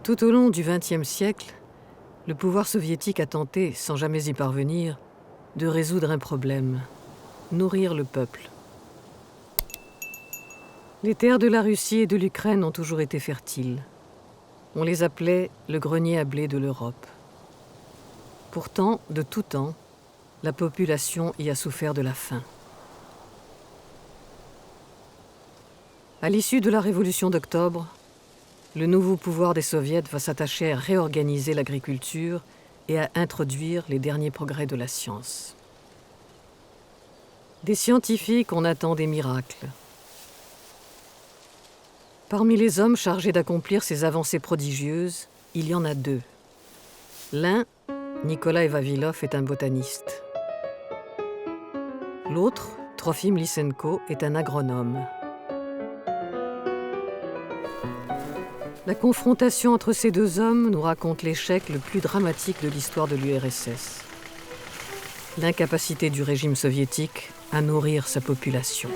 Tout au long du XXe siècle, le pouvoir soviétique a tenté, sans jamais y parvenir, de résoudre un problème, nourrir le peuple. Les terres de la Russie et de l'Ukraine ont toujours été fertiles. On les appelait le grenier à blé de l'Europe. Pourtant, de tout temps, la population y a souffert de la faim. À l'issue de la Révolution d'octobre, le nouveau pouvoir des soviets va s'attacher à réorganiser l'agriculture et à introduire les derniers progrès de la science. Des scientifiques, on attend des miracles. Parmi les hommes chargés d'accomplir ces avancées prodigieuses, il y en a deux. L'un, Nikolai Vavilov, est un botaniste. L'autre, Trofim Lysenko, est un agronome. La confrontation entre ces deux hommes nous raconte l'échec le plus dramatique de l'histoire de l'URSS. L'incapacité du régime soviétique à nourrir sa population.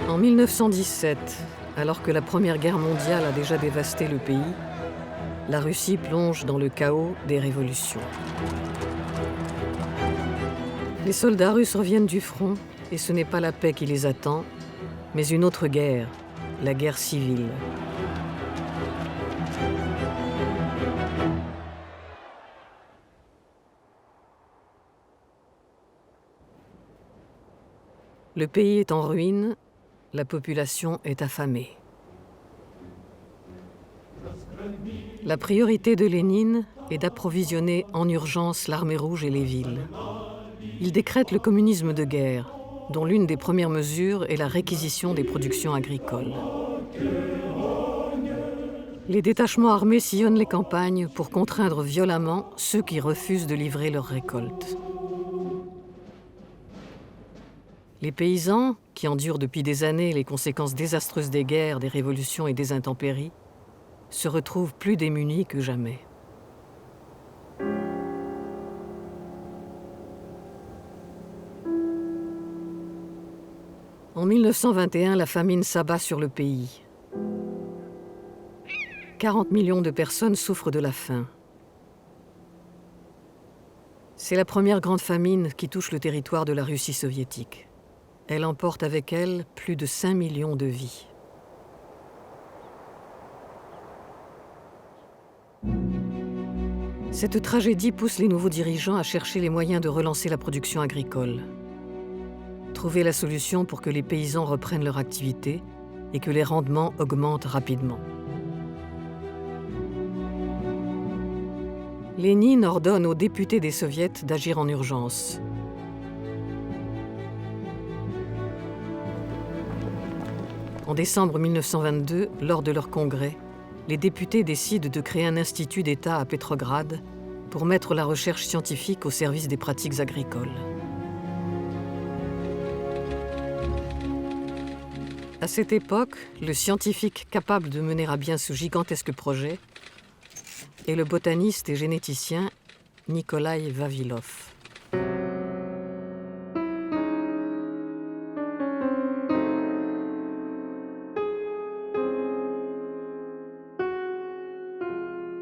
En 1917, alors que la Première Guerre mondiale a déjà dévasté le pays, la Russie plonge dans le chaos des révolutions. Les soldats russes reviennent du front et ce n'est pas la paix qui les attend, mais une autre guerre, la guerre civile. Le pays est en ruine, la population est affamée. La priorité de Lénine est d'approvisionner en urgence l'armée rouge et les villes. Il décrète le communisme de guerre, dont l'une des premières mesures est la réquisition des productions agricoles. Les détachements armés sillonnent les campagnes pour contraindre violemment ceux qui refusent de livrer leurs récoltes. Les paysans, qui endurent depuis des années les conséquences désastreuses des guerres, des révolutions et des intempéries, se retrouvent plus démunis que jamais. En 1921, la famine s'abat sur le pays. 40 millions de personnes souffrent de la faim. C'est la première grande famine qui touche le territoire de la Russie soviétique. Elle emporte avec elle plus de 5 millions de vies. Cette tragédie pousse les nouveaux dirigeants à chercher les moyens de relancer la production agricole. Trouver la solution pour que les paysans reprennent leur activité et que les rendements augmentent rapidement. Lénine ordonne aux députés des soviets d'agir en urgence. En décembre 1922, lors de leur congrès, les députés décident de créer un institut d'État à Petrograd pour mettre la recherche scientifique au service des pratiques agricoles. À cette époque, le scientifique capable de mener à bien ce gigantesque projet est le botaniste et généticien Nikolai Vavilov.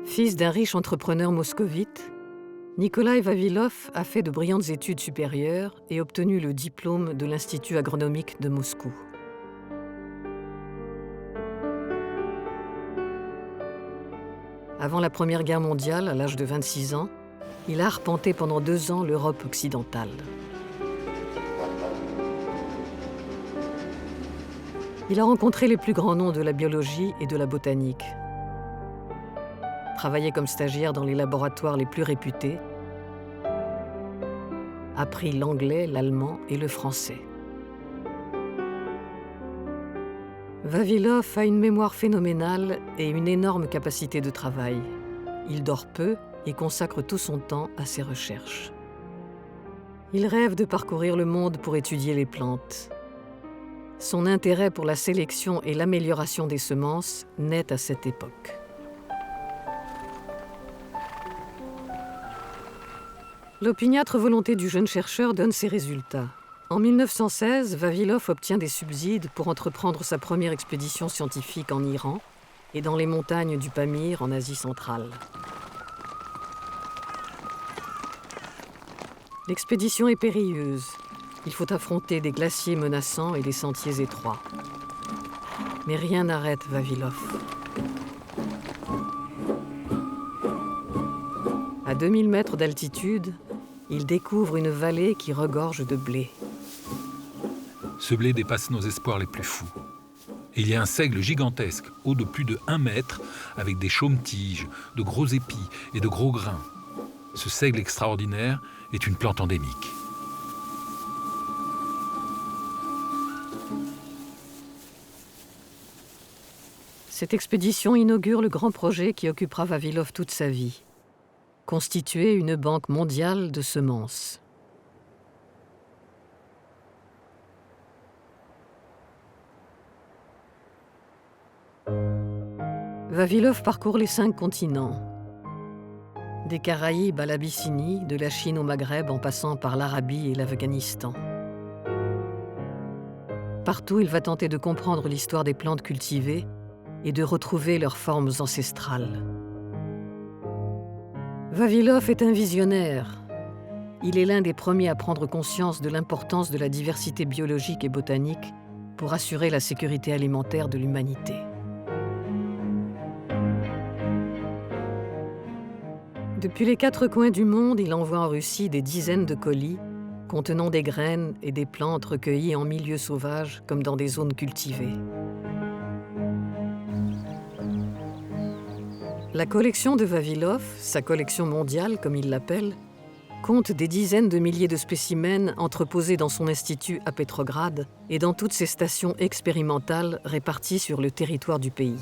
Fils d'un riche entrepreneur moscovite, Nikolai Vavilov a fait de brillantes études supérieures et obtenu le diplôme de l'Institut agronomique de Moscou. Avant la Première Guerre mondiale, à l'âge de 26 ans, il a arpenté pendant 2 ans l'Europe occidentale. Il a rencontré les plus grands noms de la biologie et de la botanique, travaillé comme stagiaire dans les laboratoires les plus réputés, appris l'anglais, l'allemand et le français. Vavilov a une mémoire phénoménale et une énorme capacité de travail. Il dort peu et consacre tout son temps à ses recherches. Il rêve de parcourir le monde pour étudier les plantes. Son intérêt pour la sélection et l'amélioration des semences naît à cette époque. L'opiniâtre volonté du jeune chercheur donne ses résultats. En 1916, Vavilov obtient des subsides pour entreprendre sa première expédition scientifique en Iran et dans les montagnes du Pamir en Asie centrale. L'expédition est périlleuse. Il faut affronter des glaciers menaçants et des sentiers étroits. Mais rien n'arrête Vavilov. À 2000 mètres d'altitude, il découvre une vallée qui regorge de blé. Ce blé dépasse nos espoirs les plus fous. Et il y a un seigle gigantesque, haut de plus de 1 mètre, avec des chaumes-tiges, de gros épis et de gros grains. Ce seigle extraordinaire est une plante endémique. Cette expédition inaugure le grand projet qui occupera Vavilov toute sa vie. Constituer une banque mondiale de semences. Vavilov parcourt les 5 continents. Des Caraïbes à l'Abyssinie, de la Chine au Maghreb en passant par l'Arabie et l'Afghanistan. Partout, il va tenter de comprendre l'histoire des plantes cultivées et de retrouver leurs formes ancestrales. Vavilov est un visionnaire. Il est l'un des premiers à prendre conscience de l'importance de la diversité biologique et botanique pour assurer la sécurité alimentaire de l'humanité. Depuis les 4 coins du monde, il envoie en Russie des dizaines de colis contenant des graines et des plantes recueillies en milieu sauvage comme dans des zones cultivées. La collection de Vavilov, sa collection mondiale comme il l'appelle, compte des dizaines de milliers de spécimens entreposés dans son institut à Petrograd et dans toutes ses stations expérimentales réparties sur le territoire du pays.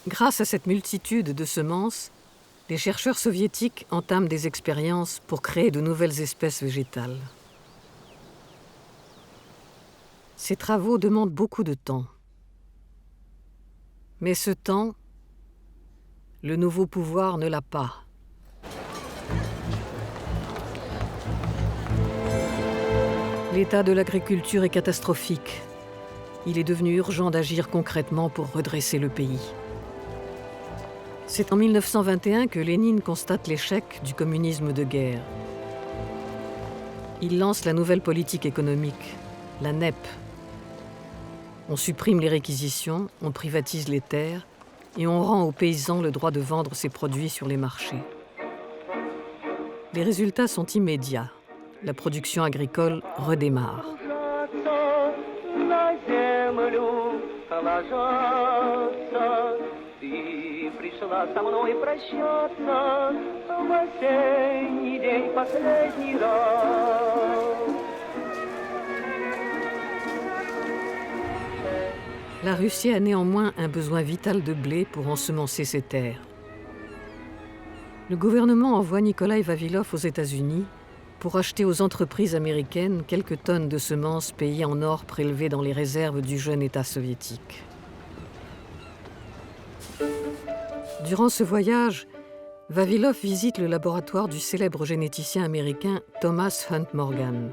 Grâce à cette multitude de semences, les chercheurs soviétiques entament des expériences pour créer de nouvelles espèces végétales. Ces travaux demandent beaucoup de temps. Mais ce temps, le nouveau pouvoir ne l'a pas. L'état de l'agriculture est catastrophique. Il est devenu urgent d'agir concrètement pour redresser le pays. C'est en 1921 que Lénine constate l'échec du communisme de guerre. Il lance la nouvelle politique économique, la NEP. On supprime les réquisitions, on privatise les terres et on rend aux paysans le droit de vendre ses produits sur les marchés. Les résultats sont immédiats. La production agricole redémarre. La Russie a néanmoins un besoin vital de blé pour ensemencer ses terres. Le gouvernement envoie Nikolai Vavilov aux États-Unis pour acheter aux entreprises américaines quelques tonnes de semences payées en or prélevées dans les réserves du jeune État soviétique. Durant ce voyage, Vavilov visite le laboratoire du célèbre généticien américain Thomas Hunt Morgan.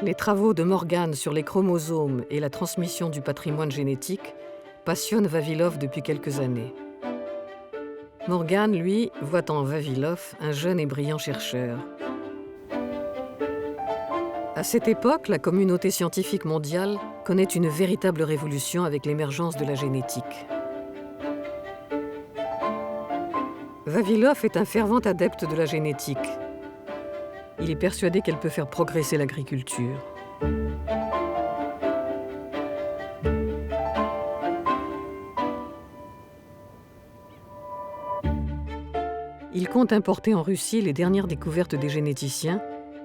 Les travaux de Morgan sur les chromosomes et la transmission du patrimoine génétique passionnent Vavilov depuis quelques années. Morgan, lui, voit en Vavilov un jeune et brillant chercheur. À cette époque, la communauté scientifique mondiale connaît une véritable révolution avec l'émergence de la génétique. Vavilov est un fervent adepte de la génétique. Il est persuadé qu'elle peut faire progresser l'agriculture. Il compte importer en Russie les dernières découvertes des généticiens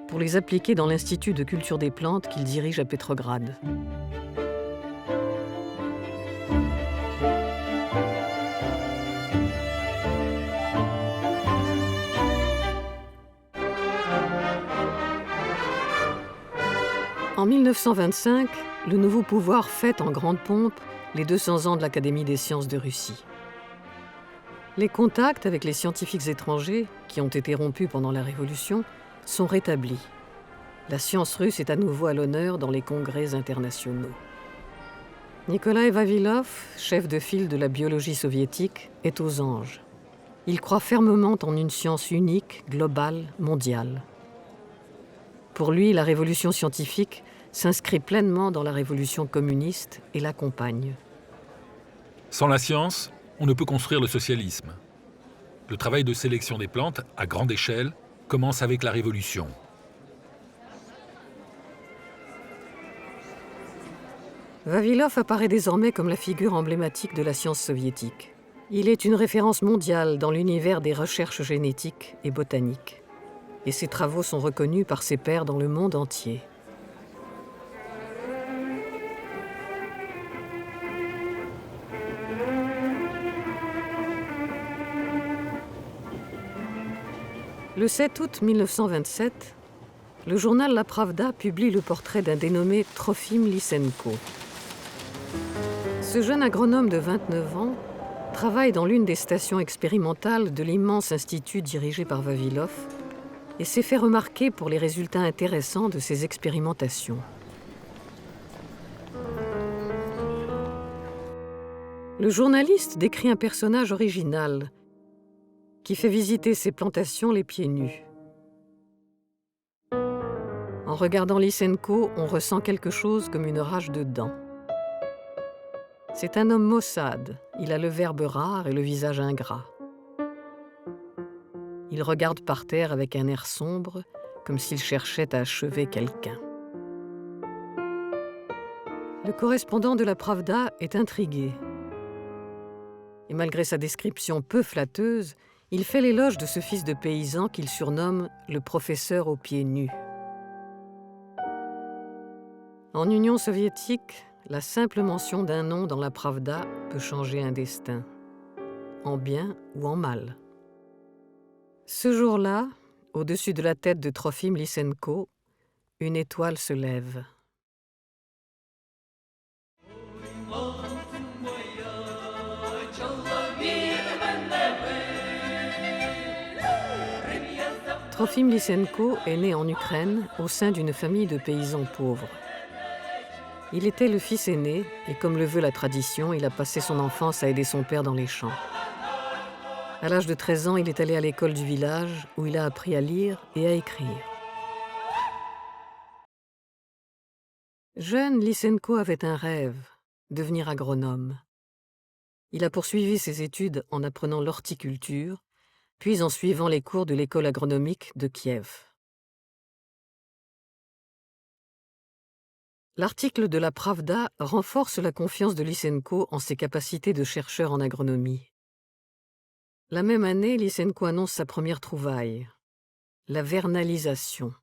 pour les appliquer dans l'Institut de culture des plantes qu'il dirige à Petrograd. En 1925, le nouveau pouvoir fête en grande pompe les 200 ans de l'Académie des sciences de Russie. Les contacts avec les scientifiques étrangers, qui ont été rompus pendant la Révolution, sont rétablis. La science russe est à nouveau à l'honneur dans les congrès internationaux. Nikolai Vavilov, chef de file de la biologie soviétique, est aux anges. Il croit fermement en une science unique, globale, mondiale. Pour lui, la révolution scientifique s'inscrit pleinement dans la révolution communiste et l'accompagne. Sans la science, on ne peut construire le socialisme. Le travail de sélection des plantes, à grande échelle, commence avec la Révolution. Vavilov apparaît désormais comme la figure emblématique de la science soviétique. Il est une référence mondiale dans l'univers des recherches génétiques et botaniques. Et ses travaux sont reconnus par ses pairs dans le monde entier. Le 7 août 1927, le journal La Pravda publie le portrait d'un dénommé Trofim Lysenko. Ce jeune agronome de 29 ans travaille dans l'une des stations expérimentales de l'immense institut dirigé par Vavilov et s'est fait remarquer pour les résultats intéressants de ses expérimentations. Le journaliste décrit un personnage original qui fait visiter ses plantations les pieds nus. En regardant Lysenko, on ressent quelque chose comme une rage de dents. C'est un homme maussade, il a le verbe rare et le visage ingrat. Il regarde par terre avec un air sombre, comme s'il cherchait à achever quelqu'un. Le correspondant de la Pravda est intrigué. Et malgré sa description peu flatteuse, il fait l'éloge de ce fils de paysan qu'il surnomme le professeur aux pieds nus. En Union soviétique, la simple mention d'un nom dans la Pravda peut changer un destin, en bien ou en mal. Ce jour-là, au-dessus de la tête de Trofim Lysenko, une étoile se lève. Trofim Lysenko est né en Ukraine au sein d'une famille de paysans pauvres. Il était le fils aîné et comme le veut la tradition, il a passé son enfance à aider son père dans les champs. À l'âge de 13 ans, il est allé à l'école du village où il a appris à lire et à écrire. Jeune, Lysenko avait un rêve, devenir agronome. Il a poursuivi ses études en apprenant l'horticulture, puis en suivant les cours de l'école agronomique de Kiev. L'article de la Pravda renforce la confiance de Lysenko en ses capacités de chercheur en agronomie. La même année, Lysenko annonce sa première trouvaille, la vernalisation.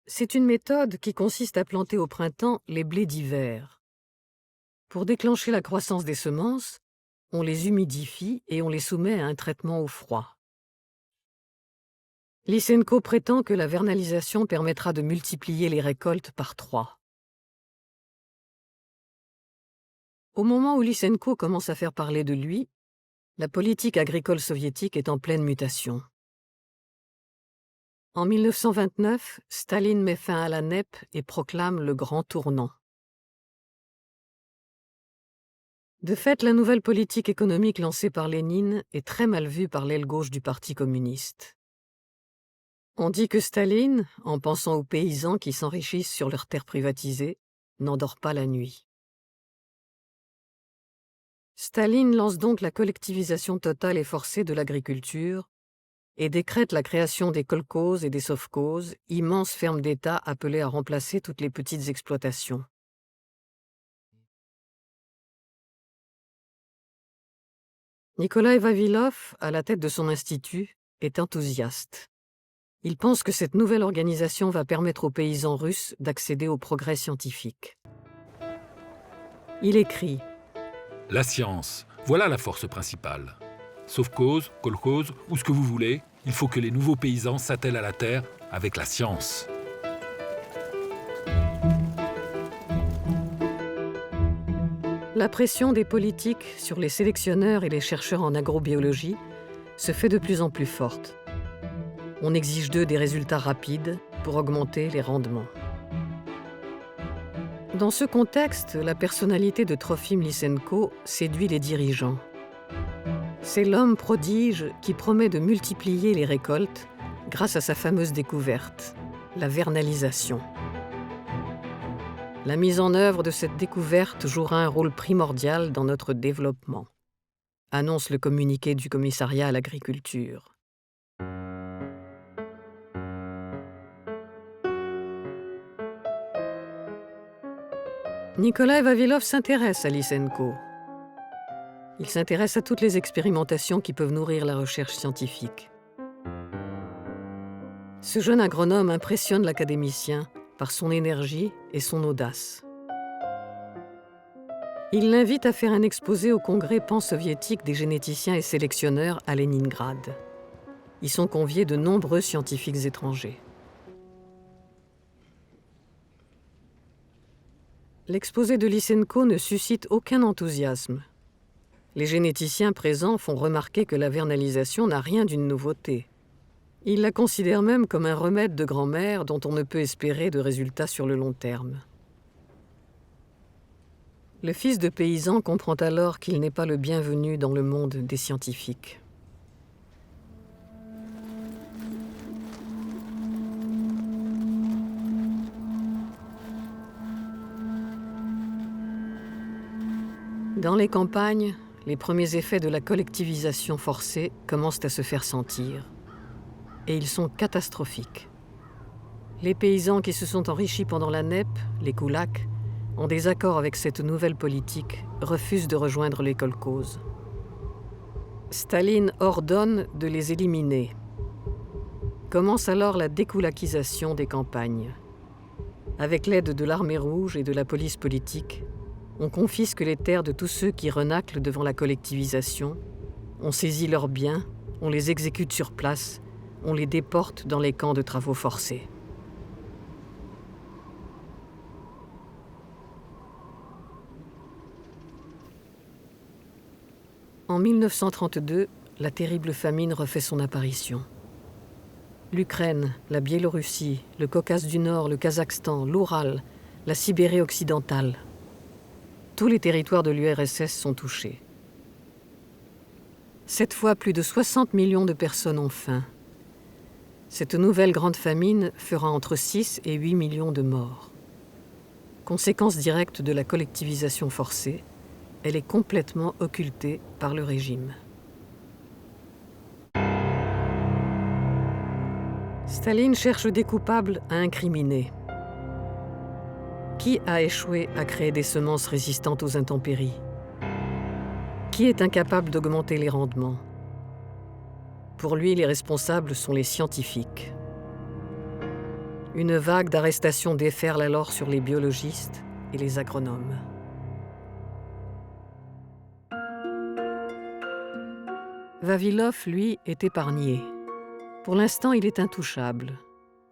C'est une méthode qui consiste à planter au printemps les blés d'hiver. Pour déclencher la croissance des semences, on les humidifie et on les soumet à un traitement au froid. Lysenko prétend que la vernalisation permettra de multiplier les récoltes par 3. Au moment où Lysenko commence à faire parler de lui, la politique agricole soviétique est en pleine mutation. En 1929, Staline met fin à la NEP et proclame le Grand Tournant. De fait, la nouvelle politique économique lancée par Lénine est très mal vue par l'aile gauche du Parti communiste. On dit que Staline, en pensant aux paysans qui s'enrichissent sur leurs terres privatisées, n'endort pas la nuit. Staline lance donc la collectivisation totale et forcée de l'agriculture et décrète la création des kolkhozes et des sovkhozes, immenses fermes d'État appelées à remplacer toutes les petites exploitations. Nikolai Vavilov, à la tête de son institut, est enthousiaste. Il pense que cette nouvelle organisation va permettre aux paysans russes d'accéder au progrès scientifique. Il écrit « La science, voilà la force principale. Sovkhoz, kolkhoz ou ce que vous voulez, il faut que les nouveaux paysans s'attellent à la terre avec la science. » La pression des politiques sur les sélectionneurs et les chercheurs en agrobiologie se fait de plus en plus forte. On exige d'eux des résultats rapides pour augmenter les rendements. Dans ce contexte, la personnalité de Trofim Lysenko séduit les dirigeants. C'est l'homme prodige qui promet de multiplier les récoltes grâce à sa fameuse découverte, la vernalisation. La mise en œuvre de cette découverte jouera un rôle primordial dans notre développement, annonce le communiqué du commissariat à l'agriculture. Nikolai Vavilov s'intéresse à Lysenko. Il s'intéresse à toutes les expérimentations qui peuvent nourrir la recherche scientifique. Ce jeune agronome impressionne l'académicien par son énergie et son audace. Il l'invite à faire un exposé au congrès pan-soviétique des généticiens et sélectionneurs à Leningrad. Y sont conviés de nombreux scientifiques étrangers. L'exposé de Lysenko ne suscite aucun enthousiasme. Les généticiens présents font remarquer que la vernalisation n'a rien d'une nouveauté. Ils la considèrent même comme un remède de grand-mère dont on ne peut espérer de résultats sur le long terme. Le fils de paysan comprend alors qu'il n'est pas le bienvenu dans le monde des scientifiques. Dans les campagnes, les premiers effets de la collectivisation forcée commencent à se faire sentir. Et ils sont catastrophiques. Les paysans qui se sont enrichis pendant la NEP, les koulaks, en désaccord avec cette nouvelle politique, refusent de rejoindre les kolkhozes. Staline ordonne de les éliminer. Commence alors la dékoulakisation des campagnes. Avec l'aide de l'armée rouge et de la police politique, on confisque les terres de tous ceux qui renâclent devant la collectivisation, on saisit leurs biens, on les exécute sur place, on les déporte dans les camps de travaux forcés. En 1932, la terrible famine refait son apparition. L'Ukraine, la Biélorussie, le Caucase du Nord, le Kazakhstan, l'Oural, la Sibérie occidentale. Tous les territoires de l'URSS sont touchés. Cette fois, plus de 60 millions de personnes ont faim. Cette nouvelle grande famine fera entre 6 et 8 millions de morts. Conséquence directe de la collectivisation forcée, elle est complètement occultée par le régime. Staline cherche des coupables à incriminer. Qui a échoué à créer des semences résistantes aux intempéries? Qui est incapable d'augmenter les rendements? Pour lui, les responsables sont les scientifiques. Une vague d'arrestations déferle alors sur les biologistes et les agronomes. Vavilov, lui, est épargné. Pour l'instant, il est intouchable.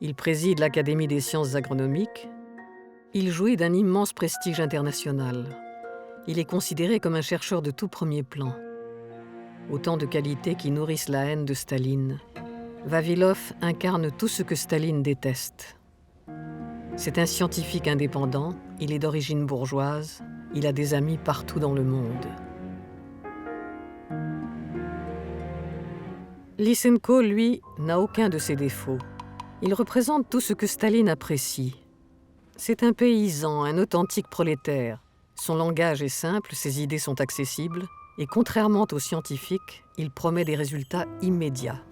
Il préside l'Académie des sciences agronomiques. Il jouit d'un immense prestige international. Il est considéré comme un chercheur de tout premier plan. Autant de qualités qui nourrissent la haine de Staline. Vavilov incarne tout ce que Staline déteste. C'est un scientifique indépendant, il est d'origine bourgeoise, il a des amis partout dans le monde. Lysenko, lui, n'a aucun de ses défauts. Il représente tout ce que Staline apprécie. C'est un paysan, un authentique prolétaire. Son langage est simple, ses idées sont accessibles, et contrairement aux scientifiques, il promet des résultats immédiats.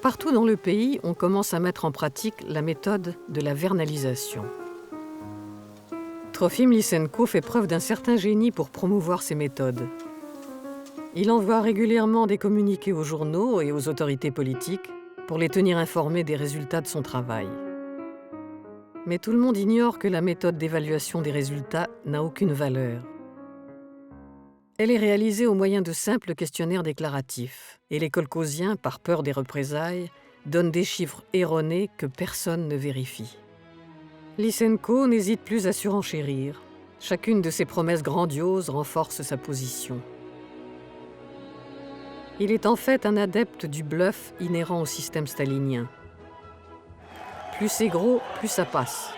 Partout dans le pays, on commence à mettre en pratique la méthode de la vernalisation. Trofim Lysenko fait preuve d'un certain génie pour promouvoir ces méthodes. Il envoie régulièrement des communiqués aux journaux et aux autorités politiques pour les tenir informés des résultats de son travail. Mais tout le monde ignore que la méthode d'évaluation des résultats n'a aucune valeur. Elle est réalisée au moyen de simples questionnaires déclaratifs, et les kolkhosiens, par peur des représailles, donnent des chiffres erronés que personne ne vérifie. Lysenko n'hésite plus à surenchérir. Chacune de ses promesses grandioses renforce sa position. Il est en fait un adepte du bluff inhérent au système stalinien. Plus c'est gros, plus ça passe.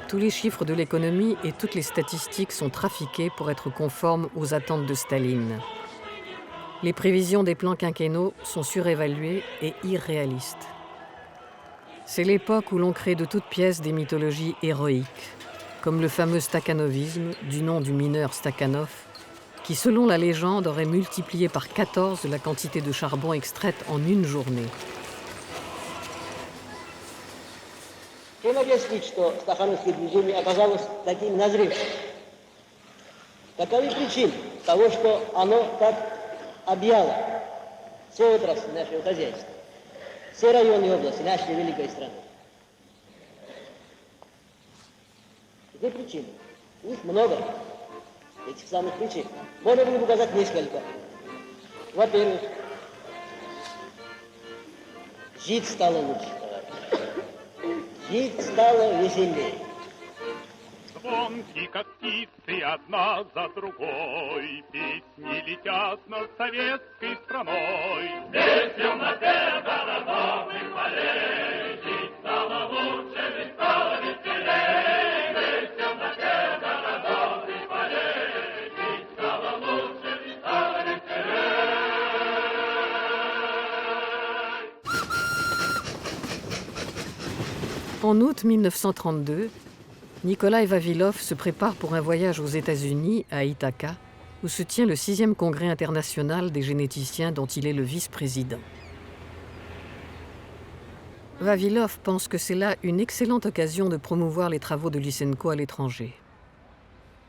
Tous les chiffres de l'économie et toutes les statistiques sont trafiqués pour être conformes aux attentes de Staline. Les prévisions des plans quinquennaux sont surévaluées et irréalistes. C'est l'époque où l'on crée de toutes pièces des mythologies héroïques, comme le fameux stakhanovisme, du nom du mineur Stakhanov, qui, selon la légende, aurait multiplié par 14 la quantité de charbon extraite en une journée. Чем объяснить, что стахановское движение оказалось таким назревшим? Таковы причины того, что оно так объяло все отрасли нашего хозяйства, все районы и области нашей великой страны. Какие причины? Их много, этих самых причин. Можно было бы указать несколько. Во-первых, жить стало лучше, товарищи. Жить стало веселее. Звонки, как птицы, одна за другой, песни летят над советской страной. Здесь в темноте городов и полей, жить стало лучше, жить стало веселей. Здесь в темноте городов и полей, жить стало лучше, жить стало веселей. En août 1932, Nikolai Vavilov se prépare pour un voyage aux États-Unis, à Ithaca, où se tient le 6e congrès international des généticiens dont il est le vice-président. Vavilov pense que c'est là une excellente occasion de promouvoir les travaux de Lysenko à l'étranger.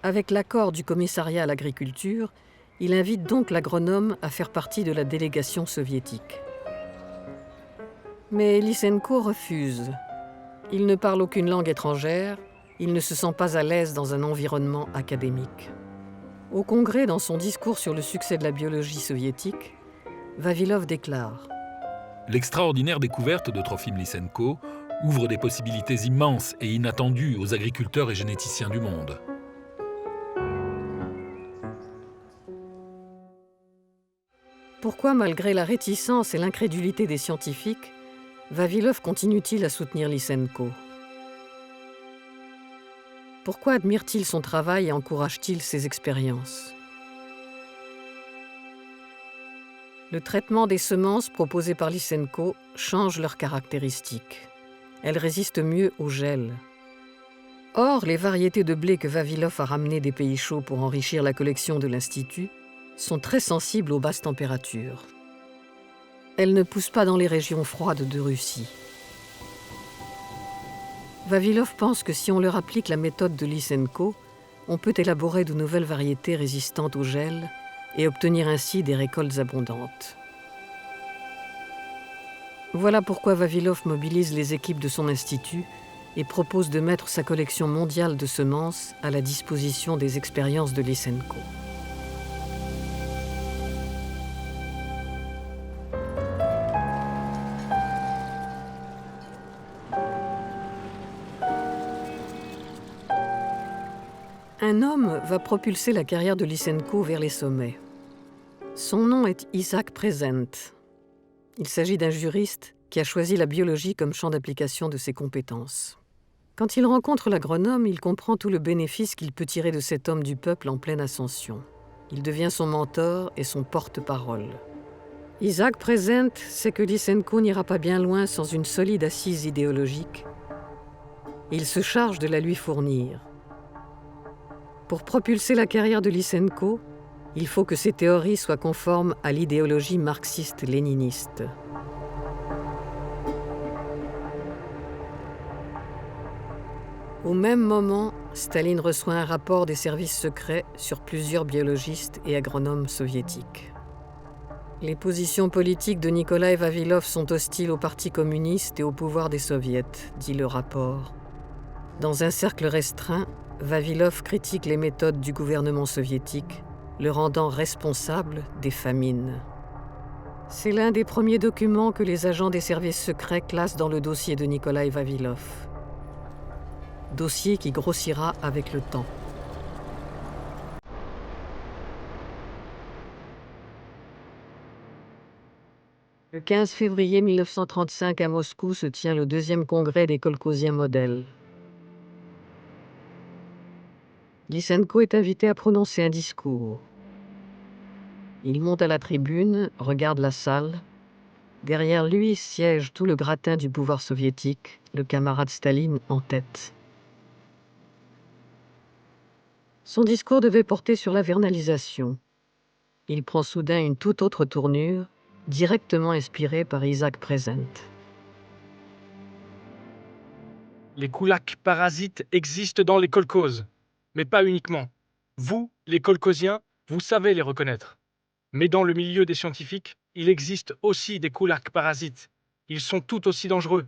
Avec l'accord du commissariat à l'agriculture, il invite donc l'agronome à faire partie de la délégation soviétique. Mais Lysenko refuse. Il ne parle aucune langue étrangère, il ne se sent pas à l'aise dans un environnement académique. Au Congrès, dans son discours sur le succès de la biologie soviétique, Vavilov déclare « L'extraordinaire découverte de Trofim Lysenko ouvre des possibilités immenses et inattendues aux agriculteurs et généticiens du monde. » Pourquoi, malgré la réticence et l'incrédulité des scientifiques, Vavilov continue-t-il à soutenir Lysenko? Pourquoi admire-t-il son travail et encourage-t-il ses expériences? Le traitement des semences proposé par Lysenko change leurs caractéristiques. Elles résistent mieux au gel. Or, les variétés de blé que Vavilov a ramenées des pays chauds pour enrichir la collection de l'Institut sont très sensibles aux basses températures. Elles ne poussent pas dans les régions froides de Russie. Vavilov pense que si on leur applique la méthode de Lysenko, on peut élaborer de nouvelles variétés résistantes au gel et obtenir ainsi des récoltes abondantes. Voilà pourquoi Vavilov mobilise les équipes de son institut et propose de mettre sa collection mondiale de semences à la disposition des expériences de Lysenko. Un homme va propulser la carrière de Lysenko vers les sommets. Son nom est Isaac Prezent. Il s'agit d'un juriste qui a choisi la biologie comme champ d'application de ses compétences. Quand il rencontre l'agronome, il comprend tout le bénéfice qu'il peut tirer de cet homme du peuple en pleine ascension. Il devient son mentor et son porte-parole. Isaac Prezent sait que Lysenko n'ira pas bien loin sans une solide assise idéologique. Il se charge de la lui fournir. Pour propulser la carrière de Lysenko, il faut que ses théories soient conformes à l'idéologie marxiste-léniniste. Au même moment, Staline reçoit un rapport des services secrets sur plusieurs biologistes et agronomes soviétiques. Les positions politiques de Nikolai Vavilov sont hostiles au Parti communiste et au pouvoir des soviets, dit le rapport. Dans un cercle restreint, Vavilov critique les méthodes du gouvernement soviétique, le rendant responsable des famines. C'est l'un des premiers documents que les agents des services secrets classent dans le dossier de Nikolai Vavilov. dossier qui grossira avec le temps. Le 15 février 1935 à Moscou se tient le 2e congrès des kolkhoziens modèles. Lysenko est invité à prononcer un discours. Il monte à la tribune, regarde la salle. Derrière lui siège tout le gratin du pouvoir soviétique, le camarade Staline en tête. Son discours devait porter sur la vernalisation. Il prend soudain une toute autre tournure, directement inspiré par Isaac Prezent. Les koulaks parasites existent dans les kolkhozes, mais pas uniquement. Vous, les kolkhoziens, vous savez les reconnaître. Mais dans le milieu des scientifiques, il existe aussi des koulaks parasites. Ils sont tout aussi dangereux.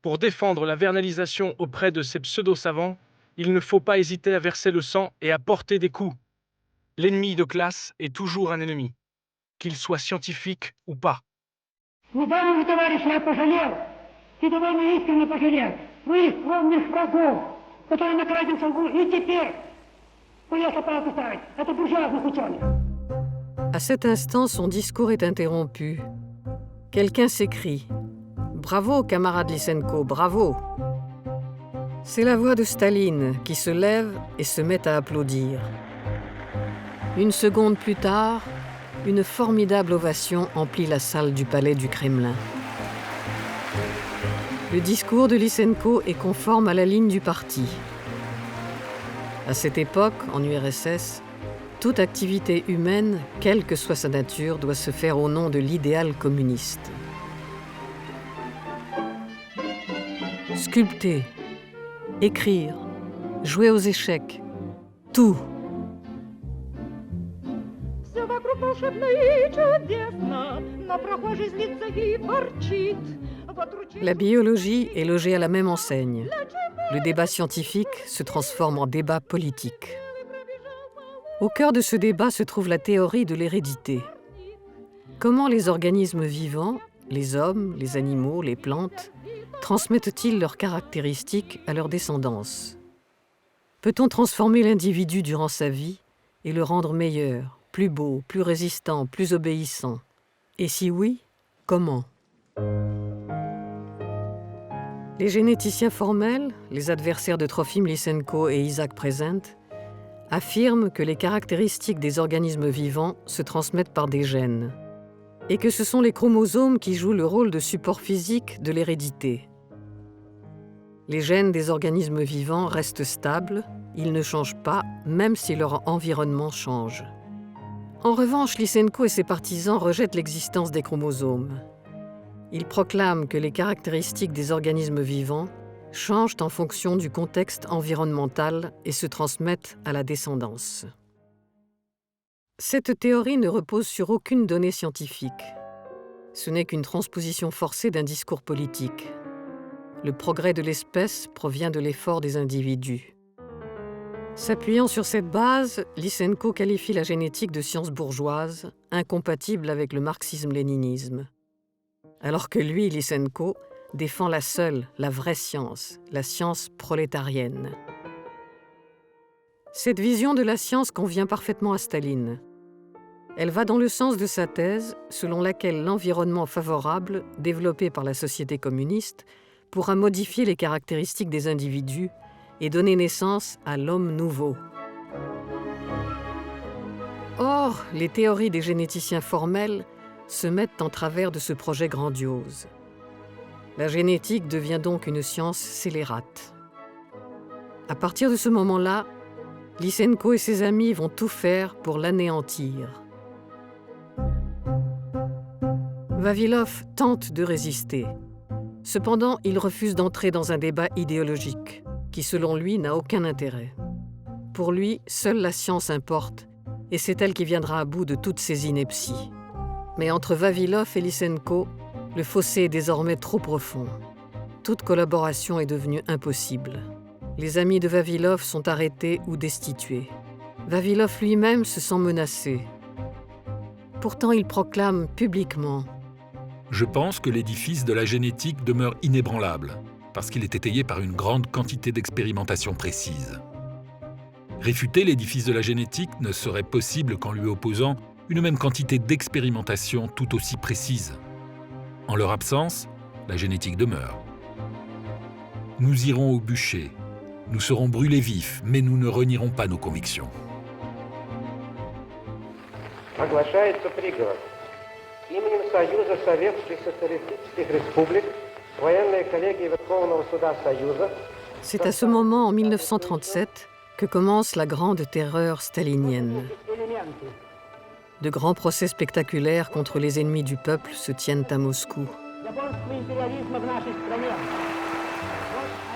Pour défendre la vernalisation auprès de ces pseudo-savants, il ne faut pas hésiter à verser le sang et à porter des coups. L'ennemi de classe est toujours un ennemi, qu'il soit scientifique ou pas. Недавно, товарищи, я пожалел, и довольно искренне пожалел, своих кровных врагов, которые на крайнем шагу и теперь боятся палку ставить. Это буржуазных ученых. À cet instant, son discours est interrompu. Quelqu'un s'écrie « Bravo, camarade Lysenko, bravo !» C'est la voix de Staline qui se lève et se met à applaudir. Une seconde plus tard, une formidable ovation emplit la salle du palais du Kremlin. Le discours de Lysenko est conforme à la ligne du parti. À cette époque, en URSS, toute activité humaine, quelle que soit sa nature, doit se faire au nom de l'idéal communiste. Sculpter, écrire, jouer aux échecs, tout. La biologie est logée à la même enseigne. Le débat scientifique se transforme en débat politique. Au cœur de ce débat se trouve la théorie de l'hérédité. Comment les organismes vivants, les hommes, les animaux, les plantes, transmettent-ils leurs caractéristiques à leur descendance? Peut-on transformer l'individu durant sa vie et le rendre meilleur, plus beau, plus résistant, plus obéissant? Et si oui, comment? Les généticiens formels, les adversaires de Trofim Lysenko et Isaac Prezent, affirment que les caractéristiques des organismes vivants se transmettent par des gènes et que ce sont les chromosomes qui jouent le rôle de support physique de l'hérédité. Les gènes des organismes vivants restent stables, ils ne changent pas, même si leur environnement change. En revanche, Lysenko et ses partisans rejettent l'existence des chromosomes. Ils proclament que les caractéristiques des organismes vivants changent en fonction du contexte environnemental et se transmettent à la descendance. Cette théorie ne repose sur aucune donnée scientifique. Ce n'est qu'une transposition forcée d'un discours politique. Le progrès de l'espèce provient de l'effort des individus. S'appuyant sur cette base, Lysenko qualifie la génétique de science bourgeoise, incompatible avec le marxisme-léninisme. Alors que lui, Lysenko, défend la seule, la vraie science, la science prolétarienne. Cette vision de la science convient parfaitement à Staline. Elle va dans le sens de sa thèse, selon laquelle l'environnement favorable, développé par la société communiste, pourra modifier les caractéristiques des individus et donner naissance à l'homme nouveau. Or, les théories des généticiens formels se mettent en travers de ce projet grandiose. La génétique devient donc une science scélérate. À partir de ce moment-là, Lysenko et ses amis vont tout faire pour l'anéantir. Vavilov tente de résister. Cependant, il refuse d'entrer dans un débat idéologique, qui selon lui n'a aucun intérêt. Pour lui, seule la science importe, et c'est elle qui viendra à bout de toutes ces inepties. Mais entre Vavilov et Lysenko, le fossé est désormais trop profond. Toute collaboration est devenue impossible. Les amis de Vavilov sont arrêtés ou destitués. Vavilov lui-même se sent menacé. Pourtant, il proclame publiquement Je pense que l'édifice de la génétique demeure inébranlable. parce qu'il est étayé par une grande quantité d'expérimentations précises. Réfuter l'édifice de la génétique ne serait possible qu'en lui opposant une même quantité d'expérimentation tout aussi précise. En leur absence, la génétique demeure. Nous irons au bûcher, nous serons brûlés vifs, mais nous ne renierons pas nos convictions. Оглашается приговор. Именем Союза Советских Социалистических Республик, военная коллегия Верховного Суда Союза. C'est à ce moment, en 1937, que commence la grande terreur stalinienne. De grands procès spectaculaires contre les ennemis du peuple se tiennent à Moscou.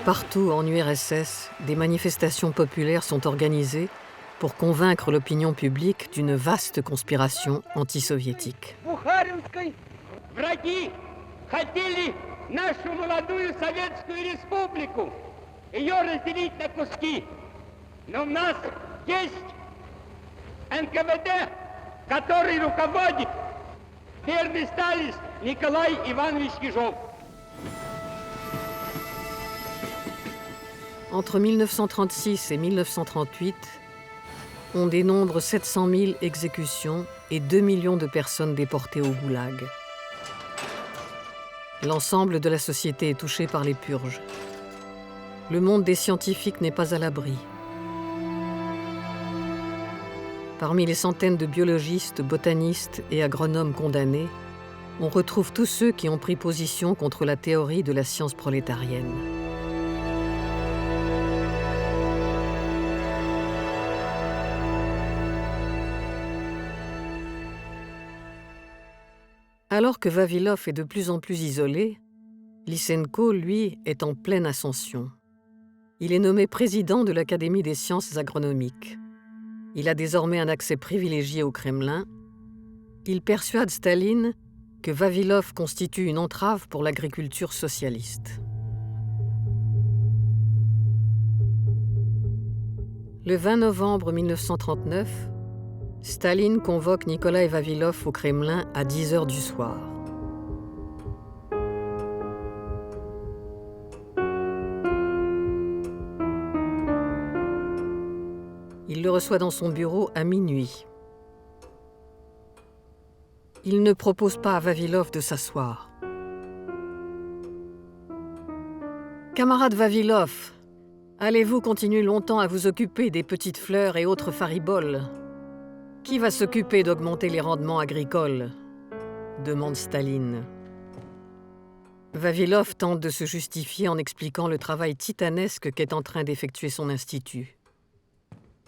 Partout en URSS, des manifestations populaires sont organisées pour convaincre l'opinion publique d'une vaste conspiration anti-soviétique. Бухаринской враги хотели нашу молодую Советскую Республику, ее разделить на куски. Но у нас есть НКВД, который руководит первый сталин Николай Иванович Ежов. Entre 1936 et 1938, on dénombre 700 000 exécutions et 2 millions de personnes déportées au goulag. L'ensemble de la société est touché par les purges. Le monde des scientifiques n'est pas à l'abri. Parmi les centaines de biologistes, botanistes et agronomes condamnés, on retrouve tous ceux qui ont pris position contre la théorie de la science prolétarienne. Alors que Vavilov est de plus en plus isolé, Lysenko, lui, est en pleine ascension. Il est nommé président de l'Académie des sciences agronomiques. Il a désormais un accès privilégié au Kremlin. Il persuade Staline que Vavilov constitue une entrave pour l'agriculture socialiste. Le 20 novembre 1939, Staline convoque Nikolaï Vavilov au Kremlin à 10 h du soir. Il le reçoit dans son bureau à minuit. Il ne propose pas à Vavilov de s'asseoir. « Camarade Vavilov, allez-vous continuer longtemps à vous occuper des petites fleurs et autres fariboles ? Qui va s'occuper d'augmenter les rendements agricoles ?» demande Staline. Vavilov tente de se justifier en expliquant le travail titanesque qu'est en train d'effectuer son institut.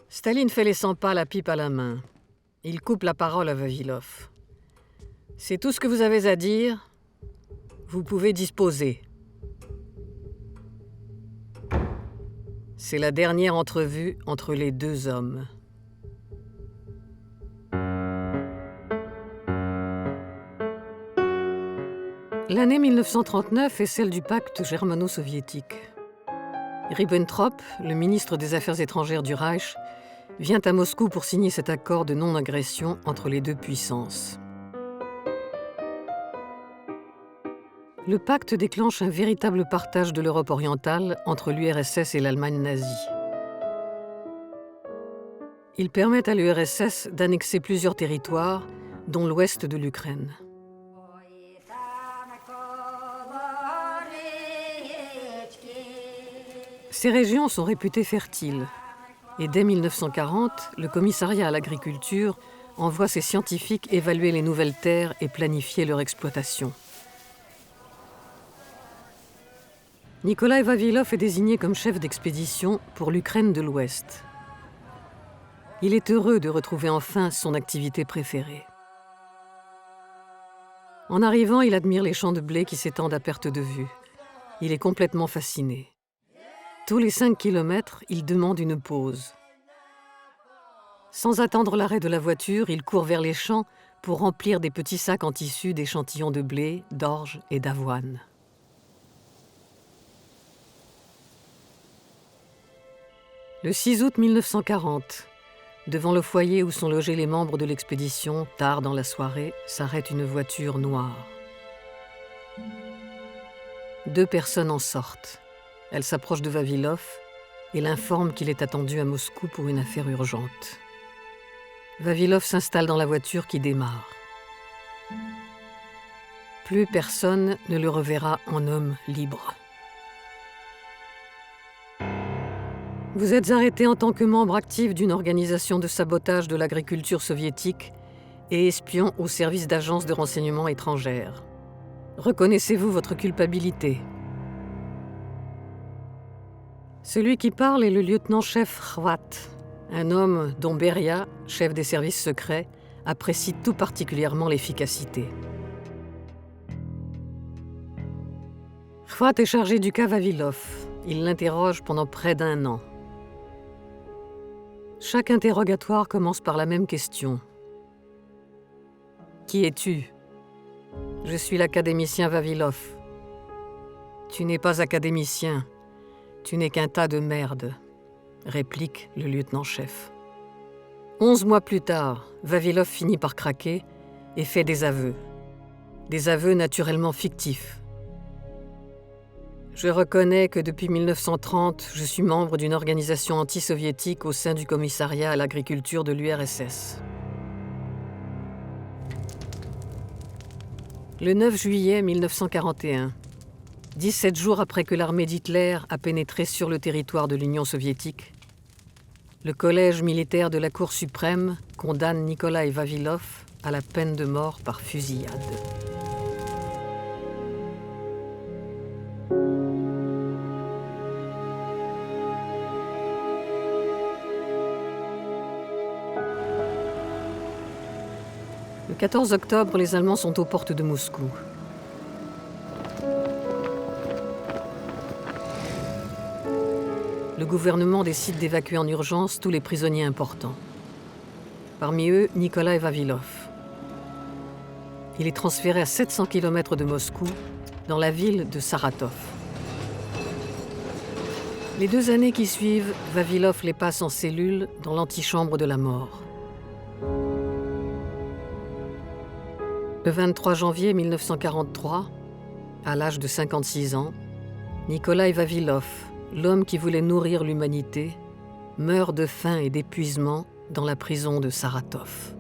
Staline fait les 100 pas, la pipe à la main. Il coupe la parole à Vavilov. « C'est tout ce que vous avez à dire ? Vous pouvez disposer. » C'est la dernière entrevue entre les deux hommes. L'année 1939 est celle du pacte germano-soviétique. Ribbentrop, le ministre des Affaires étrangères du Reich, vient à Moscou pour signer cet accord de non-agression entre les deux puissances. Le pacte déclenche un véritable partage de l'Europe orientale entre l'URSS et l'Allemagne nazie. Il permet à l'URSS d'annexer plusieurs territoires, dont l'ouest de l'Ukraine. Ces régions sont réputées fertiles. Et dès 1940, le commissariat à l'agriculture envoie ses scientifiques évaluer les nouvelles terres et planifier leur exploitation. Nikolaï Vavilov est désigné comme chef d'expédition pour l'Ukraine de l'Ouest. Il est heureux de retrouver enfin son activité préférée. En arrivant, il admire les champs de blé qui s'étendent à perte de vue. Il est complètement fasciné. Tous les 5 kilomètres, il demande une pause. Sans attendre l'arrêt de la voiture, il court vers les champs pour remplir des petits sacs en tissu d'échantillons de blé, d'orge et d'avoine. Le 6 août 1940, devant le foyer où sont logés les membres de l'expédition, tard dans la soirée, s'arrête une voiture noire. 2 personnes en sortent. Elle s'approche de Vavilov et l'informe qu'il est attendu à Moscou pour une affaire urgente. Vavilov s'installe dans la voiture qui démarre. Plus personne ne le reverra en homme libre. Vous êtes arrêté en tant que membre actif d'une organisation de sabotage de l'agriculture soviétique et espion au service d'agences de renseignement étrangères. Reconnaissez-vous votre culpabilité ? Celui qui parle est le lieutenant-chef Khvat, un homme dont Beria, chef des services secrets, apprécie tout particulièrement l'efficacité. Khvat est chargé du cas Vavilov. Il l'interroge pendant près d'1 an. Chaque interrogatoire commence par la même question. « Qui es-tu ? » « Je suis l'académicien Vavilov. »« Tu n'es pas académicien. Tu n'es qu'un tas de merde, » réplique le lieutenant-chef. 11 mois plus tard, Vavilov finit par craquer et fait des aveux. Des aveux naturellement fictifs. Je reconnais que depuis 1930, je suis membre d'une organisation anti-soviétique au sein du commissariat à l'agriculture de l'URSS. Le 9 juillet 1941, 17 jours après que l'armée d'Hitler a pénétré sur le territoire de l'Union soviétique, le collège militaire de la Cour suprême condamne Nikolai Vavilov à la peine de mort par fusillade. Le 14 octobre, les Allemands sont aux portes de Moscou. Le gouvernement décide d'évacuer en urgence tous les prisonniers importants. Parmi eux, Nikolai Vavilov. Il est transféré à 700 km de Moscou, dans la ville de Saratov. Les 2 années qui suivent, Vavilov les passe en cellule dans l'antichambre de la mort. Le 23 janvier 1943, à l'âge de 56 ans, Nikolai Vavilov, l'homme qui voulait nourrir l'humanité, meurt de faim et d'épuisement dans la prison de Saratov.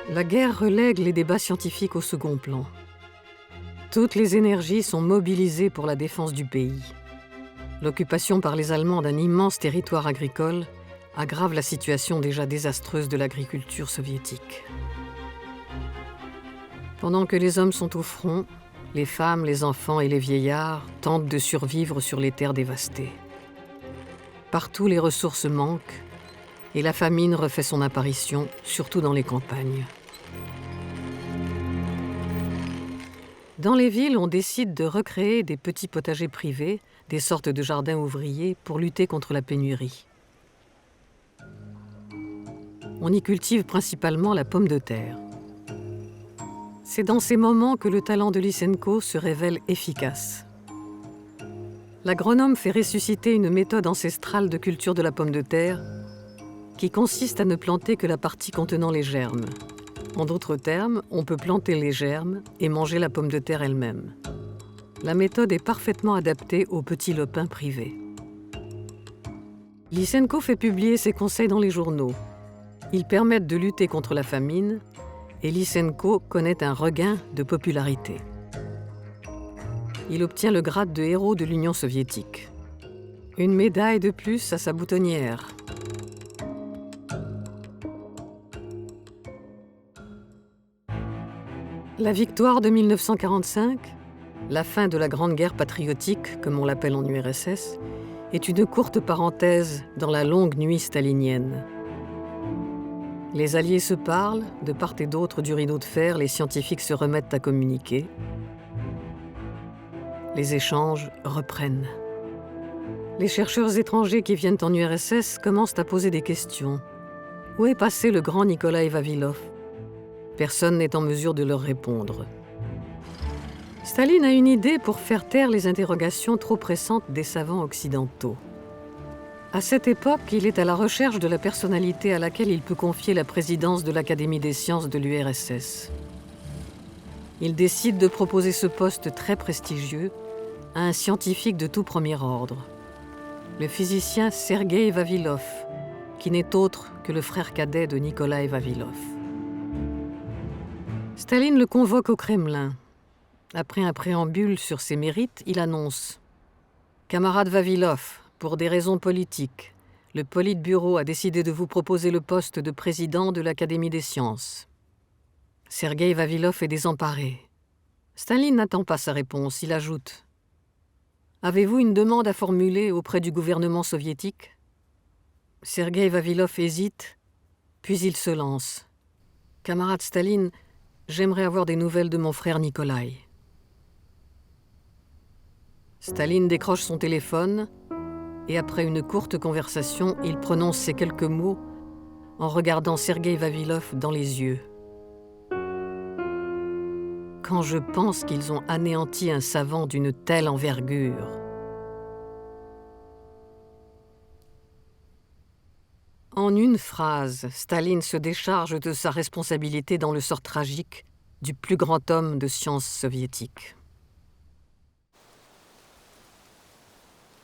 La guerre relègue les débats scientifiques au second plan. Toutes les énergies sont mobilisées pour la défense du pays. L'occupation par les Allemands d'un immense territoire agricole aggrave la situation déjà désastreuse de l'agriculture soviétique. Pendant que les hommes sont au front, les femmes, les enfants et les vieillards tentent de survivre sur les terres dévastées. Partout, les ressources manquent et la famine refait son apparition, surtout dans les campagnes. Dans les villes, on décide de recréer des petits potagers privés, des sortes de jardins ouvriers, pour lutter contre la pénurie. On y cultive principalement la pomme de terre. C'est dans ces moments que le talent de Lysenko se révèle efficace. L'agronome fait ressusciter une méthode ancestrale de culture de la pomme de terre qui consiste à ne planter que la partie contenant les germes. En d'autres termes, on peut planter les germes et manger la pomme de terre elle-même. La méthode est parfaitement adaptée aux petits lopins privés. Lysenko fait publier ses conseils dans les journaux. Ils permettent de lutter contre la famine et Lysenko connaît un regain de popularité. Il obtient le grade de héros de l'Union soviétique. Une médaille de plus à sa boutonnière. La victoire de 1945, la fin de la Grande Guerre patriotique, comme on l'appelle en URSS, est une courte parenthèse dans la longue nuit stalinienne. Les Alliés se parlent, de part et d'autre du rideau de fer, les scientifiques se remettent à communiquer. Les échanges reprennent. Les chercheurs étrangers qui viennent en URSS commencent à poser des questions. Où est passé le grand Nikolai Vavilov ? Personne n'est en mesure de leur répondre. Staline a une idée pour faire taire les interrogations trop pressantes des savants occidentaux. À cette époque, il est à la recherche de la personnalité à laquelle il peut confier la présidence de l'Académie des sciences de l'URSS. Il décide de proposer ce poste très prestigieux à un scientifique de tout premier ordre, le physicien Sergueï Vavilov, qui n'est autre que le frère cadet de Nikolaï Vavilov. Staline le convoque au Kremlin. Après un préambule sur ses mérites, il annonce « Camarade Vavilov, pour des raisons politiques, le Politburo a décidé de vous proposer le poste de président de l'Académie des sciences. » Sergueï Vavilov est désemparé. Staline n'attend pas sa réponse, il ajoute « Avez-vous une demande à formuler auprès du gouvernement soviétique ?» Sergueï Vavilov hésite, puis il se lance. « Camarade Staline, j'aimerais avoir des nouvelles de mon frère Nikolaï. » Staline décroche son téléphone et après une courte conversation, il prononce ces quelques mots en regardant Sergueï Vavilov dans les yeux. « Quand je pense qu'ils ont anéanti un savant d'une telle envergure. » En une phrase, Staline se décharge de sa responsabilité dans le sort tragique du plus grand homme de science soviétique.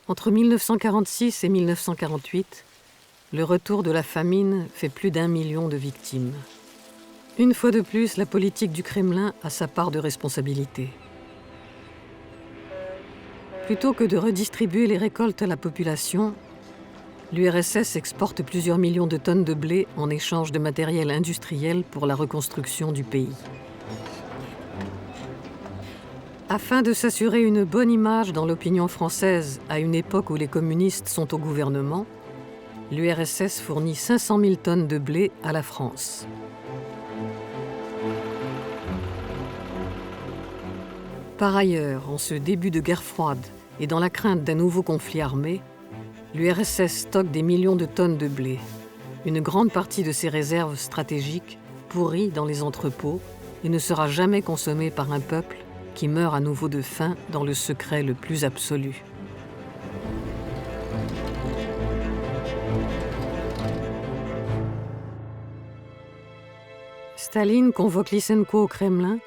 Entre 1946 et 1948, le retour de la famine fait plus d'1 million de victimes. Une fois de plus, la politique du Kremlin a sa part de responsabilité. Plutôt que de redistribuer les récoltes à la population, l'URSS exporte plusieurs millions de tonnes de blé en échange de matériel industriel pour la reconstruction du pays. Afin de s'assurer une bonne image dans l'opinion française à une époque où les communistes sont au gouvernement, l'URSS fournit 500 000 tonnes de blé à la France. Par ailleurs, en ce début de guerre froide et dans la crainte d'un nouveau conflit armé, l'URSS stocke des millions de tonnes de blé. Une grande partie de ces réserves stratégiques pourrit dans les entrepôts et ne sera jamais consommée par un peuple qui meurt à nouveau de faim dans le secret le plus absolu. Staline convoque Lysenko au Kremlin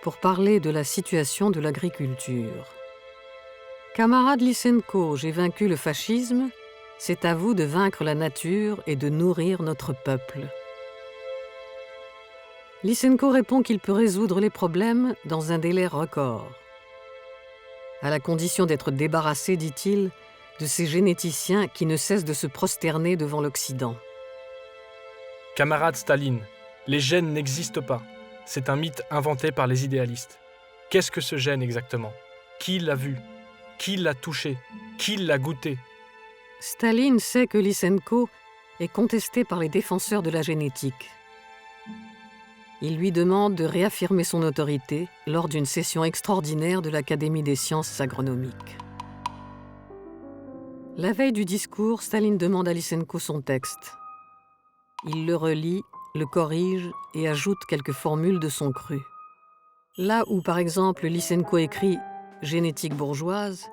pour parler de la situation de l'agriculture. « Camarade Lysenko, j'ai vaincu le fascisme, c'est à vous de vaincre la nature et de nourrir notre peuple. » Lysenko répond qu'il peut résoudre les problèmes dans un délai record. À la condition d'être débarrassé, dit-il, de ces généticiens qui ne cessent de se prosterner devant l'Occident. Camarade Staline, les gènes n'existent pas. C'est un mythe inventé par les idéalistes. Qu'est-ce que ce gène exactement? Qui l'a vu? Qui l'a touché? Qui l'a goûté? Staline sait que Lysenko est contesté par les défenseurs de la génétique. Il lui demande de réaffirmer son autorité lors d'une session extraordinaire de l'Académie des sciences agronomiques. La veille du discours, Staline demande à Lysenko son texte. Il le relit, le corrige et ajoute quelques formules de son cru. Là où, par exemple, Lysenko écrit « génétique bourgeoise »,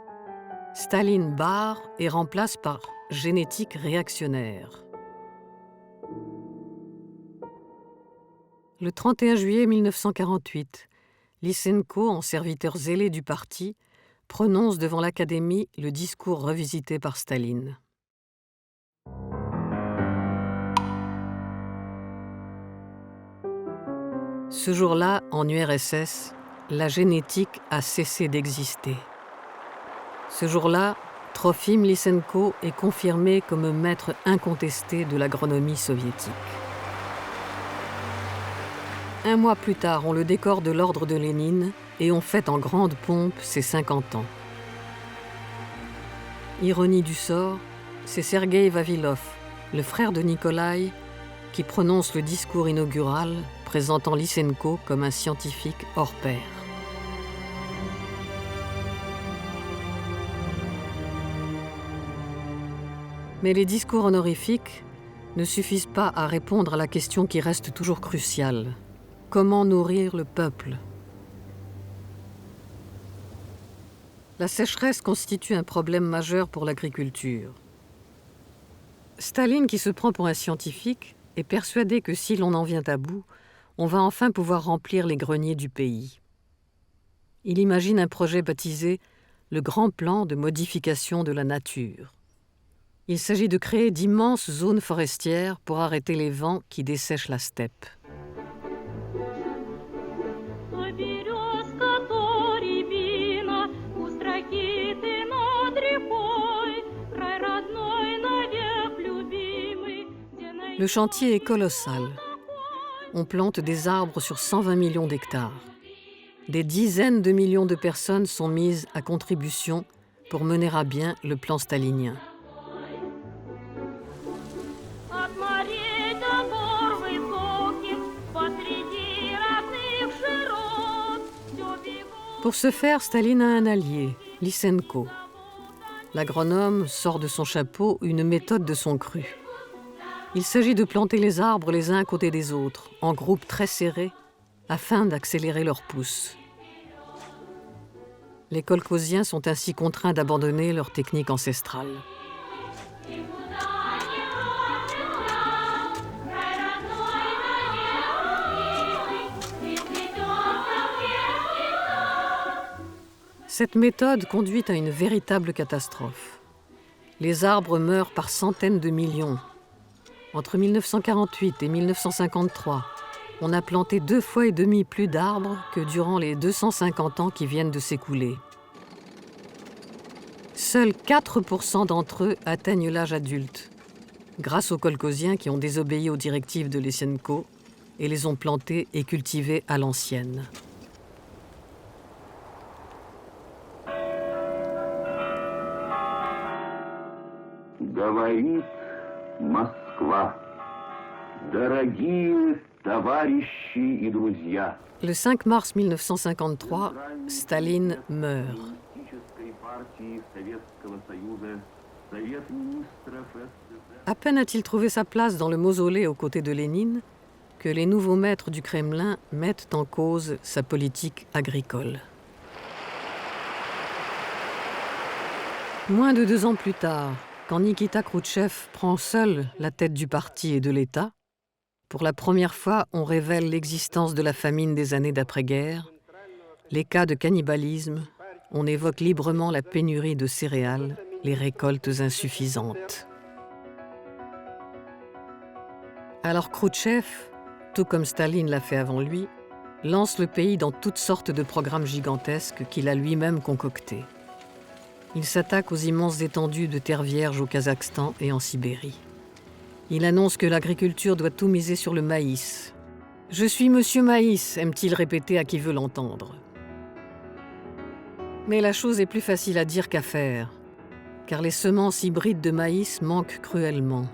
Staline barre et remplace par « génétique réactionnaire ». Le 31 juillet 1948, Lysenko, en serviteur zélé du parti, prononce devant l'Académie le discours revisité par Staline. Ce jour-là, en URSS, la génétique a cessé d'exister. Ce jour-là, Trofim Lysenko est confirmé comme maître incontesté de l'agronomie soviétique. Un mois plus tard, on le décore de l'ordre de Lénine et on fête en grande pompe ses 50 ans. Ironie du sort, c'est Sergueï Vavilov, le frère de Nikolaï, qui prononce le discours inaugural présentant Lysenko comme un scientifique hors pair. Mais les discours honorifiques ne suffisent pas à répondre à la question qui reste toujours cruciale. Comment nourrir le peuple? La sécheresse constitue un problème majeur pour l'agriculture. Staline, qui se prend pour un scientifique, est persuadé que si l'on en vient à bout, on va enfin pouvoir remplir les greniers du pays. il imagine un projet baptisé « Le grand plan de modification de la nature ». Il s'agit de créer d'immenses zones forestières pour arrêter les vents qui dessèchent la steppe. Le chantier est colossal. On plante des arbres sur 120 millions d'hectares. Des dizaines de millions de personnes sont mises à contribution pour mener à bien le plan stalinien. Pour ce faire, Staline a un allié, Lysenko. L'agronome sort de son chapeau une méthode de son cru. Il s'agit de planter les arbres les uns à côté des autres, en groupes très serrés, afin d'accélérer leur pousse. Les kolkhosiens sont ainsi contraints d'abandonner leur technique ancestrale. Cette méthode conduit à une véritable catastrophe. Les arbres meurent par centaines de millions. Entre 1948 et 1953, on a planté 2,5 fois plus d'arbres que durant les 250 ans qui viennent de s'écouler. Seuls 4% d'entre eux atteignent l'âge adulte, grâce aux kolkhosiens qui ont désobéi aux directives de Lysenko et les ont plantés et cultivés à l'ancienne. Говорит Москва. Дорогие товарищи и друзья. Le 5 mars 1953, Staline meurt. À peine a-t-il trouvé sa place dans le mausolée aux côtés de Lénine que les nouveaux maîtres du Kremlin mettent en cause sa politique agricole. Moins de 2 ans plus tard, quand Nikita Khrouchtchev prend seul la tête du parti et de l'État, pour la première fois, on révèle l'existence de la famine des années d'après-guerre, les cas de cannibalisme, on évoque librement la pénurie de céréales, les récoltes insuffisantes. Alors Khrouchtchev, tout comme Staline l'a fait avant lui, lance le pays dans toutes sortes de programmes gigantesques qu'il a lui-même concoctés. Il s'attaque aux immenses étendues de terre vierge au Kazakhstan et en Sibérie. Il annonce que l'agriculture doit tout miser sur le maïs. « Je suis Monsieur Maïs », aime-t-il répéter à qui veut l'entendre. Mais la chose est plus facile à dire qu'à faire, car les semences hybrides de maïs manquent cruellement.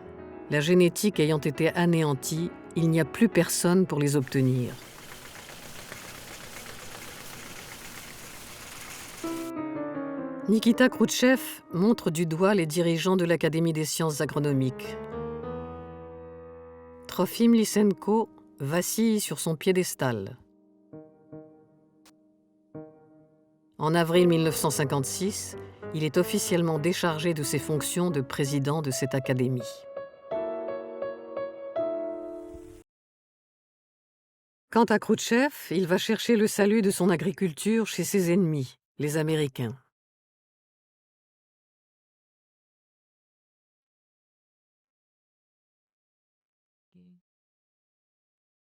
La génétique ayant été anéantie, il n'y a plus personne pour les obtenir. Nikita Khrouchtchev montre du doigt les dirigeants de l'Académie des sciences agronomiques. Trofim Lysenko vacille sur son piédestal. En avril 1956, il est officiellement déchargé de ses fonctions de président de cette académie. Quant à Khrouchtchev, il va chercher le salut de son agriculture chez ses ennemis, les Américains.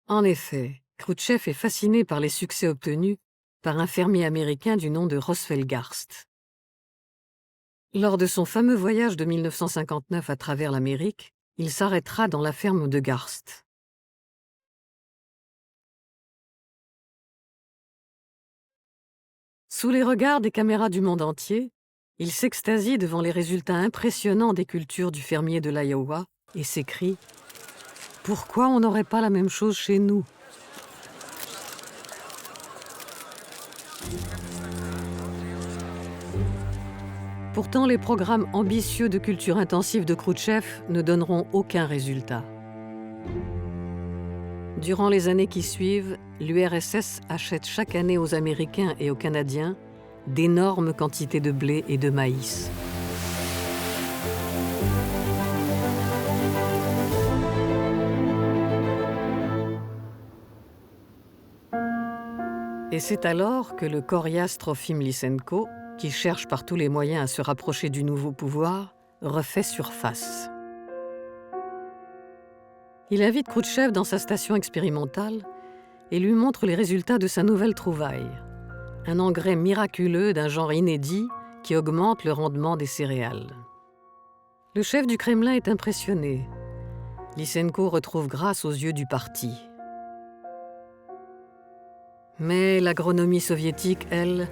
En effet, Khrouchtchev est fasciné par les succès obtenus par un fermier américain du nom de Roswell Garst. Lors de son fameux voyage de 1959 à travers l'Amérique, il s'arrêtera dans la ferme de Garst. Sous les regards des caméras du monde entier, il s'extasie devant les résultats impressionnants des cultures du fermier de l'Iowa et s'écrie « Pourquoi on n'aurait pas la même chose chez nous ?» Pourtant, les programmes ambitieux de culture intensive de Khrouchtchev ne donneront aucun résultat. Durant les années qui suivent, l'URSS achète chaque année aux Américains et aux Canadiens d'énormes quantités de blé et de maïs. Et c'est alors que le coriace Trofim Lysenko, qui cherche par tous les moyens à se rapprocher du nouveau pouvoir, refait surface. Il invite Khrouchtchev dans sa station expérimentale et lui montre les résultats de sa nouvelle trouvaille, un engrais miraculeux d'un genre inédit qui augmente le rendement des céréales. Le chef du Kremlin est impressionné. Lysenko retrouve grâce aux yeux du parti. Mais l'agronomie soviétique, elle,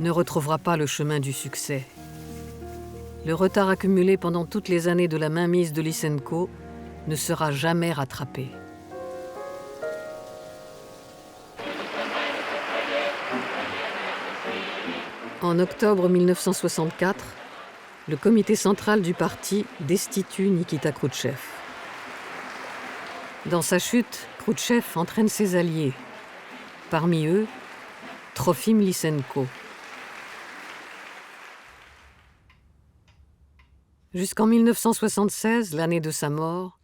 ne retrouvera pas le chemin du succès. Le retard accumulé pendant toutes les années de la mainmise de Lysenko ne sera jamais rattrapé. En octobre 1964, le comité central du parti destitue Nikita Khrouchtchev. Dans sa chute, Khrouchtchev entraîne ses alliés. Parmi eux, Trofim Lysenko. Jusqu'en 1976, l'année de sa mort,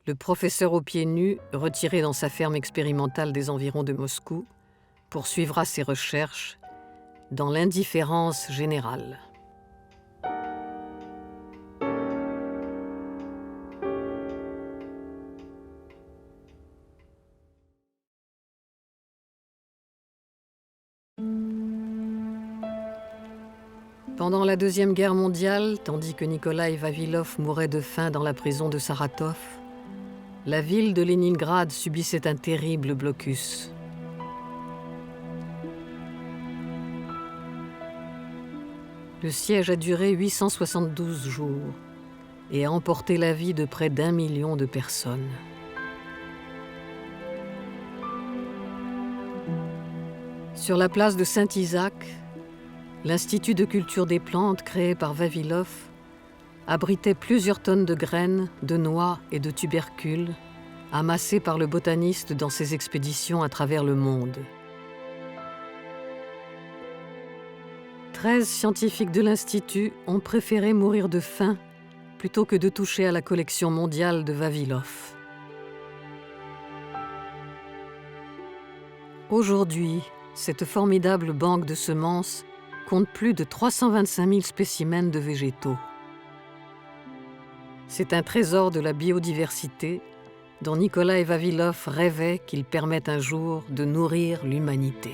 le professeur aux pieds nus, retiré dans sa ferme expérimentale des environs de Moscou, poursuivra ses recherches dans l'indifférence générale. Pendant la Deuxième Guerre mondiale, tandis que Nikolaï Vavilov mourait de faim dans la prison de Saratov, la ville de Léningrad subissait un terrible blocus. Le siège a duré 872 jours et a emporté la vie de près d'1 million de personnes. Sur la place de Saint-Isaac, l'Institut de culture des plantes créé par Vavilov abritait plusieurs tonnes de graines, de noix et de tubercules amassées par le botaniste dans ses expéditions à travers le monde. 13 scientifiques de l'Institut ont préféré mourir de faim plutôt que de toucher à la collection mondiale de Vavilov. Aujourd'hui, cette formidable banque de semences compte plus de 325 000 spécimens de végétaux. C'est un trésor de la biodiversité dont Nikolaï Vavilov rêvait qu'il permette un jour de nourrir l'humanité.